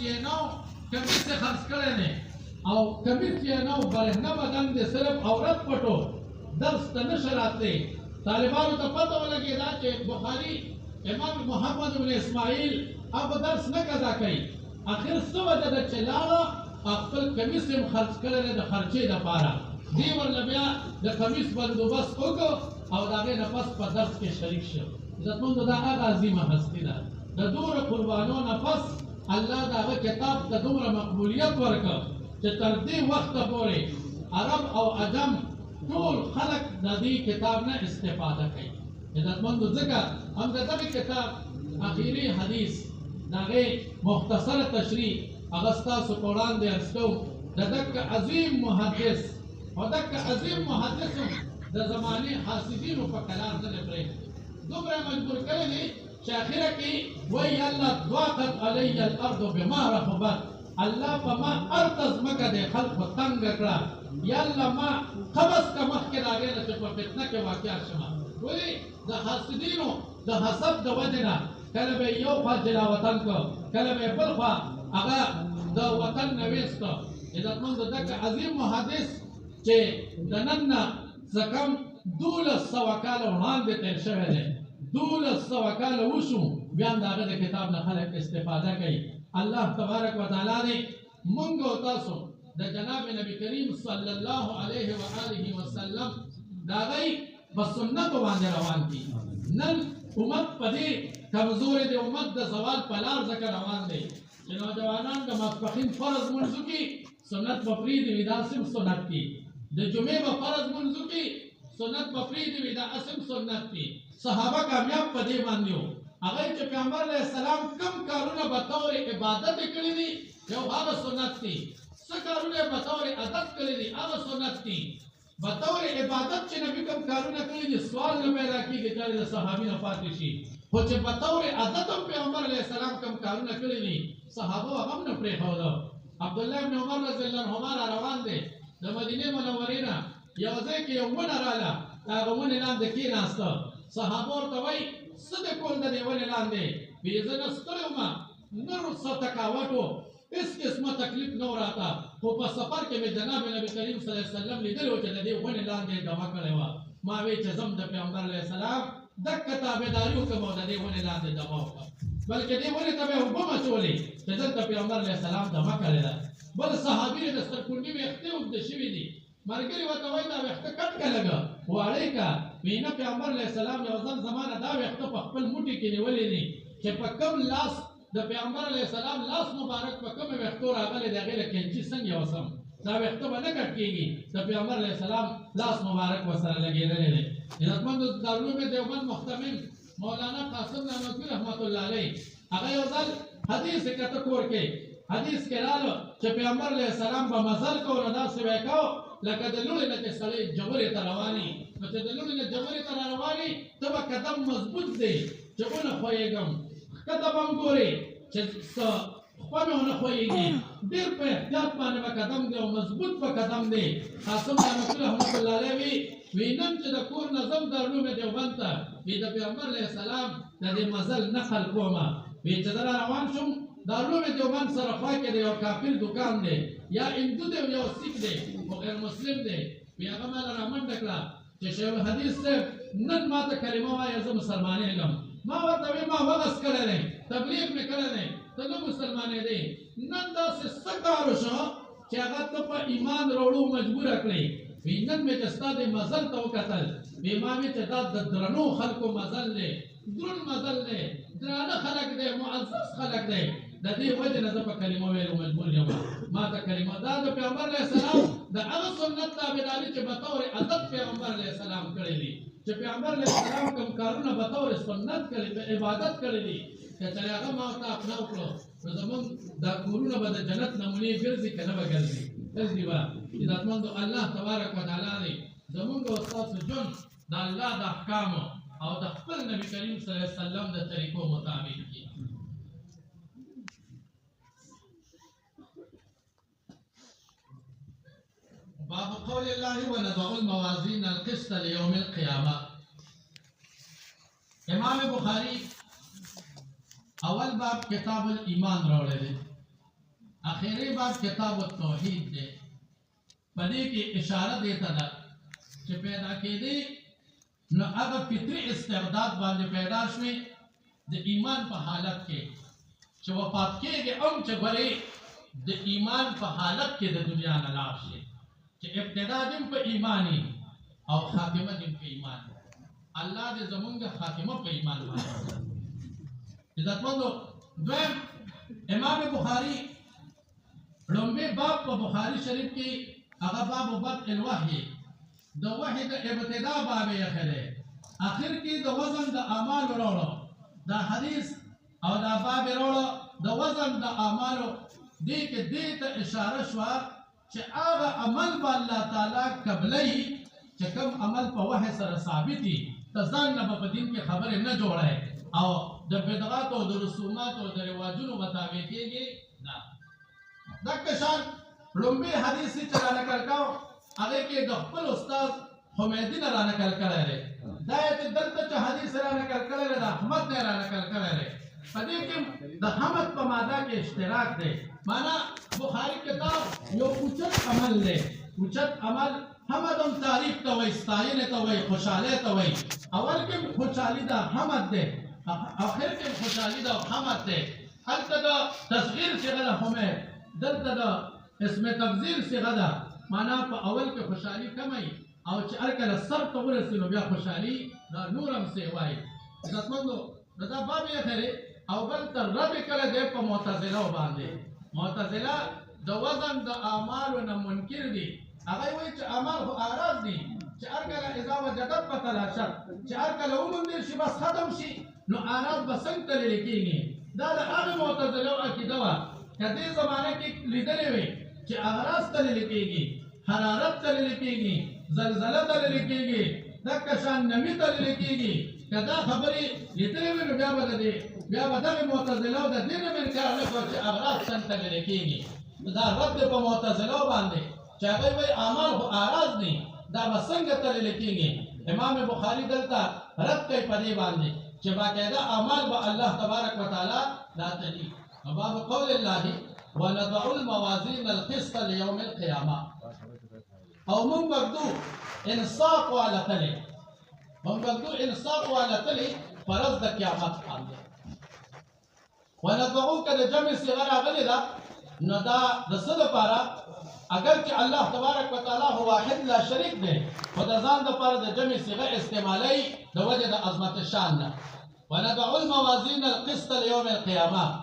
یې نو کمیس یې خرڅ کړی دی او کمیس یې نو برهنه بدن دی صرف عورت پټو درس ته نشه راتلی طالبانو ته پته ولګېده چې بخاري امام محمد بن اسماعیل اب درس نه قضا کوي اخر څه وجه ده چې لاړه خپل کمیس یې خرڅ کړی دی د خرچې دپاره دې ورله بیا د کمیس بندوبست وکړو او د هغې نه پس په درس کې شریک شو عزتمندو دا هغه عظیمه هستي ده د دومره قربانو نه پس الله د هغه کتاب ته دومره مقبولیت ورکړ چې تر دې وخته پورې عرب او عجم ټول خلق د دې کتاب نه استفاده کوي عزتمندو ځکه هم د دغه کتاب اخیری حدیث د هغې مختصره تشریح هغه ستاسو په وړاندې عرض کوم د دغه عظیم محدث او دغه عظیم محدث د زمانې حاسدینو په کلام نه دی پرېښودی دومره مجبور کړی دی چې اخره کې وایي الله ضاقت علی الارض بما رحبت الله په ما ارض ځمکه د خلقو تنګه کړه یا الله ما قبض که مخکې د هغې نه چې په فتنه کې واقع شمه ولې د حاسدینو د حسد د وجې نه کله به یو خوا جلاوطن کړ کله به یې بل خوا هغه د وطن نه ویسته عزتمندو دغه عظیم محدث چې د نن نه څه کم 1200 کاله وړاندې تېر شوی دی 1200 کاله وشو بیا هم د هغه د کتاب نه خلک استفاده کوي الله تبارک وتعالی دې موږ او تاسو د جناب نبی کریم صلی الله علیه و آله وسلم د هغې په سنتو باندې روان دي نن امت په دې کمزورې د امت د زوال په لار ځکه روان دی چې نوجوانان د ماسپښین فرض لمونځو کې سنت به پرېږدي وي دا سم سنت دي د جمعې به فرض لمونځو کې سنت به پرېږدي وي دا اسم سنت دي صحابه کامیاب په دې باندې وو هغوی چې پیغمبر علیه السلام کوم کارونه به طور عبادت یې کړي دي یو هغه سنت دي څه کارونه یې به طور عادت کړي دي هغه سنت دي بطور عبادت چې نبی کوم کارونه کړي دي سوال نه پیدا کېږي چې د صحابي نه پاتې شي خو چې بطور عادت هم پیغمبر علیه السلام کوم کارونه کړي دي صحابو هغه هم نه پرېښوده عبدالله بن عمر رضی الله عنهما را روان دی د مدینې منورې نه یو ځای کې یو ونه راغله د هغه ونې لاندې کېناسته صحابه ورته وایي څه د کول د دې ونې لاندې وایي زه نه ستړی وم نه څه تکاوټ و هېڅ قسمه تکلیف نه و راته خو په سفر کې مې جناب نبي کریم صلی الله علیه وسلم لیدلی و چې د دې ونې لاندې دمه کړې وه ما وی چې ځم د پیغمبر علیه السلام دقه تابعداري وکړم او د دې ونې لاندې دمه وکړم بلکې دې ونې ته به یې اوبه مچولې چې دلته پیغمبر علیه السلام دمه کړې ده بل صحابي د سرکونډي ویښتې اوږده شوي دي ملګري ورته وایي دا ویښته کټ که لږه واړی که وایي نه پیغمبر علیه السلام یو ځل زمانه دا ویښته په خپل موټي کې نیولې دي چې په کوم لاس د پیغمبر علیه السلام لاس مبارک په کومه ویښتو راغلی د هغې له کینچي څنګه وسم دا ویښته به نه کټ کېږي د پیغمبر علیه السلام لاس مبارک ورسره لګېدلی دی عزتمندو دارالعلوم دیوبند محتمل مولانا قاسم نانوتوي رحمت الله علیه هغه یو ځل حدیث یې کته کور کې حدیث کې راغله چې پیغمبر علیه السلام به مزل کو نو داسې به یې کو لکه د لوڼې نه چې سړی جوړې ته رواني نو چې د لوڼې نه جوړې ته را رواني ته به قدم مضبوط دی چې ونه ښویېږم ښکته به هم ګورې چې څه خوا مې ونه ښویېږي ډېر په احتیاط باندې به قدم دی او مضبوط به قدم دی قاسم نانوتوي رحمت الله علیه وی نن چې د کور نه ځم دارالعلوم دیوبند ته وی د پیغمبر علیه السلام د دې مزل نقل کومه وی چې زه را روان شوم دارالعلوم دیوبند سره خوا کې دی یو کافر دکان دی یا هندو دی او یو سیک دی او غیر مسلم دی وی هغه ماله رامنډه کړه چې شیخ الحدیث صاحب نن ما ته کلمه وایه زه مسلمانېږم ما ورته وی ما وغس کړی دی تبلیغ مې کړی دی ته نه مسلمانېدې نن داسې څه کار وشو چې هغه ته په ایمان راوړو مجبوره کړې وی نن مې چې ستا د مزل ته وکتل وی ما مې چې دا د درنو خلکو مزل دی دروند مزل دی درانه خلک دی معزز خلک دی د دې وجه نه زه په کلمه ویلو مجبور یم ما ته کلمه دا د پیغمبر علیه السلام د هغه سنت تابعداري چې بطور عادت پیغمبر علیه السلام کړی دي چې پیغمبر علیه السلام کوم کارونه بطور سنت کړي دي عبادت کړی دي که چېرې هغه ما ورته اپناو کړو نو زمونږ دا کورونه به د جنت نمونې ګرځي که نه به ګرځي ګرځي به عزتمندو الله تبارک وتعالی دی زمونږ او ستاسو ژوند د الله د احکامو او د خپل نبي کریم صلی الله علیه وسلم د طریقو مطابق کړي باب قول الله ونضع الموازين القسط ليوم القيامه امام بخاری اول باب کتاب الایمان راوړی دی اخیری باب کتاب التوحید دی پدې کې اشاره دیتا ده چې پیدا کېدی نو هغه فطري استعداد باندې پیدا شوی د ایمان په حالت کې چې وفات کېږي هم چې غړي د ایمان په حالت کې د دنیا نه لاړ شي چې ابتدا دې په ایمانی او خاتمه دې په ایمان الله دې زمونږ خاتمه په ایمان باندې عزتمندو دویم امام بخاری لومبه باب په بخاری شریف کې هغه باب بدء الوحی د وحی د ابتدا باب یې خره اخر کې د وزن د اعمال وروړو دا حدیث او دا باب وروړو د وزن د اعمالو دې کې دې ته اشاره شو چې هغه عمل به الله تعالی قبلې چې کوم عمل په وحی سره ثابتي تزان نه په دین کې خبره نه جوړه او د بدعات او د رسومات او د رواجونو مطابق کېږي نه دغه شان لومبه حدیث چې را نقل کاو هغه کې د خپل استاد حمیدی نه را نقل کړی دی دا چې دلته چې حدیث را نقل کړی دی د احمد نه را نقل کړی دی په دې کې د حمد په ماده کې اشتراک دی معنا بخاری کتاب یو اوچت عمل دی اوچت عمل حمد هم تعریف ته وایي ستاینې ته وایي خوشحالۍ ته وایي اول کې خوشحالي ده حمد دی اخر کې خوشحالي ده حمد دی هلته د تصغیر صيغه ده حمید دلته د اسم تفضیل صيغه ده معنا په اول کې خوشحالي کمای او چې هرکله سر ته ورسي نو بیا خوشحالي دا نورم سی وایي عزتمندو دا باب یې خره او بل تر رب کله دی په معتزله باندې معتزله د وزن د اعمالو نه منکر دي هغه وایي چې اعمال خو اعراض دي چې هرکله اذا وجدت بتلاشت چې هرکله ومندل شي بس ختم شي نو اعراض به څنګه تلل کېږي دا د هغه معتزله عقیده وه کدی زمانه کې لیدلې وي چې اعراض تلل کېږي حرارت تلل کېږي زلزلہ تلل کېږي د کشان نمی تلل کېږي کدا خبرې لیدلې وي نو بیا به دغه معتزله د دې نه انکار نه کوي چې اعراض څنګه تلل کېږي دا رد په معتزله باندې چې هغه وایي اعمال خو اعراض دي دا به څنګه تلل کېږي امام بخاری دلته رد کوي په دې باندې چې باقاعده اعمال به الله تبارک وتعالى لا تلي باب قول الله ونضع الموازين القسط ليوم القيامه او من بغدو انصاف والا تلي من بغدو انصاف والا تلي فرض د قیامت باندې ونضعو کده جمع صغرا غلی دا نو دا د څه لپاره اگر چې الله تبارک وتعالى هو واحد لا شریک دی خو د ځان لپاره د جمع صيغه استعمالي د وجه د عظمت شان نه ونضع الموازين القسط ليوم القيامه